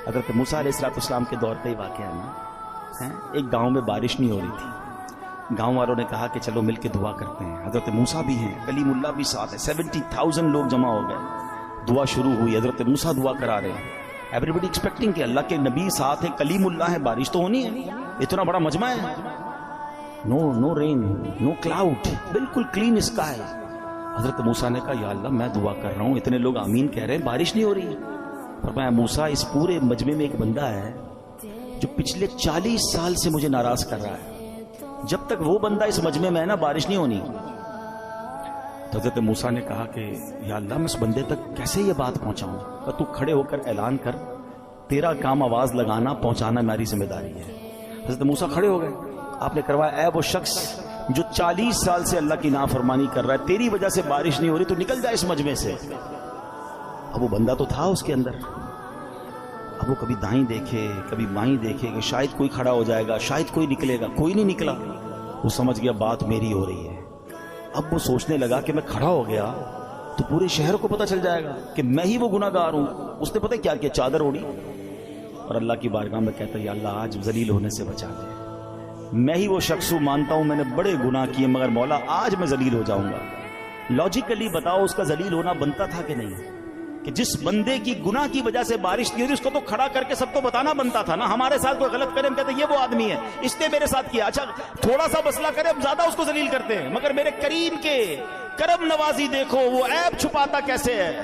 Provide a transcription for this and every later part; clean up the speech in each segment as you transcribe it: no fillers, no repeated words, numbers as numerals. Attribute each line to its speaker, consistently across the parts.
Speaker 1: حضرت موسیٰ علیہ السلام کے دور پہ ہی واقعہ ہے نا. ایک گاؤں میں بارش نہیں ہو رہی تھی. گاؤں والوں نے کہا کہ چلو مل کے دعا کرتے ہیں. حضرت موسیٰ بھی ہیں, کلیم اللہ بھی ساتھ ہے, 70,000 لوگ جمع ہو گئے. دعا شروع ہوئی, حضرت موسیٰ دعا کرا رہے ہیں. ایوری بڈی ایکسپیکٹنگ کہ اللہ کے نبی ساتھ ہیں, کلیم اللہ ہے, بارش تو ہونی ہے, اتنا بڑا مجمع ہے. نو رین, نو کلاؤڈ, بالکل کلین اسکائی. حضرت موسیٰ نے کہا یا اللہ میں دعا کر رہا ہوں, اتنے لوگ آمین کہہ رہے ہیں, بارش نہیں ہو رہی. فرمایا موسیٰ اس پورے مجمع میں ایک بندہ ہے جو پچھلے 40 سال سے مجھے ناراض کر رہا ہے, جب تک وہ بندہ اس مجمع میں ہے نا بارش نہیں ہونی. تو حضرت موسیٰ نے کہا کہ یا اللہ میں اس بندے تک کیسے یہ بات پہنچاؤں. کہ تو کھڑے ہو کر اعلان کر, تیرا کام آواز لگانا پہنچانا میری ذمہ داری ہے. حضرت موسیٰ کھڑے ہو گئے. آپ نے کروایا, اے وہ شخص جو 40 سال سے اللہ کی نافرمانی کر رہا ہے, تیری وجہ سے بارش نہیں ہو رہی, تو نکل جائے اس مجمع سے. اب وہ بندہ تو تھا اس کے اندر. اب وہ کبھی دائیں دیکھے کبھی بائیں دیکھے کہ شاید کوئی کھڑا ہو جائے گا, شاید کوئی نکلے گا, کوئی نہیں نکلا. وہ سمجھ گیا بات میری ہو رہی ہے. اب وہ سوچنے لگا کہ میں کھڑا ہو گیا تو پورے شہر کو پتہ چل جائے گا کہ میں ہی وہ گناہ گار ہوں. اس نے پتہ کیا کیا, چادر اوڑی اور اللہ کی بارگاہ میں کہتا یا اللہ آج ذلیل ہونے سے بچا دے. میں ہی وہ شخص ہوں, مانتا ہوں میں نے بڑے گناہ کیے, مگر مولا آج میں ذلیل ہو جاؤں گا. لاجیکلی بتاؤ اس کا ذلیل ہونا بنتا تھا کہ نہیں؟ کہ جس بندے کی گناہ کی وجہ سے بارش نہیں ہو رہی اس کو تو کھڑا کر کے سب کو بتانا بنتا تھا نا. ہمارے ساتھ کوئی غلط کرے ہم کہتے ہیں یہ وہ آدمی ہے, اس نے میرے ساتھ کیا. اچھا تھوڑا سا مسئلہ کرے ہم زیادہ اس کو ذلیل کرتے ہیں, مگر میرے کریم کے کرم نوازی دیکھو, وہ عیب چھپاتا کیسے ہے.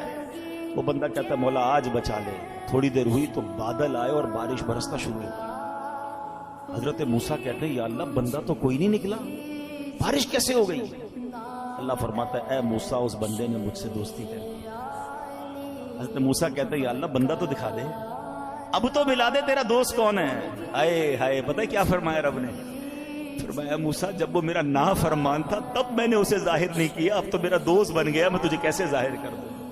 Speaker 1: وہ بندہ کہتا ہے مولا آج بچا لے. تھوڑی دیر ہوئی تو بادل آئے اور بارش برسنا شروع ہوئی. حضرت موسیٰ کہتے ہیں یا اللہ بندہ تو کوئی نہیں نکلا, بارش کیسے ہو گئی؟ اللہ فرماتا ہے اے موسیٰ اس بندے نے مجھ سے دوستی کر دی. حضرت موسیٰ کہتے ہیں یا اللہ بندہ تو دکھا دے, اب تو ملا دے تیرا دوست کون ہے. آئے ہائے, پتہ ہے کیا فرمایا رب نے؟ فرمایا موسیٰ جب وہ میرا نافرمان تھا تب میں نے اسے ظاہر نہیں کیا, اب تو میرا دوست بن گیا, میں تجھے کیسے ظاہر کر دوں.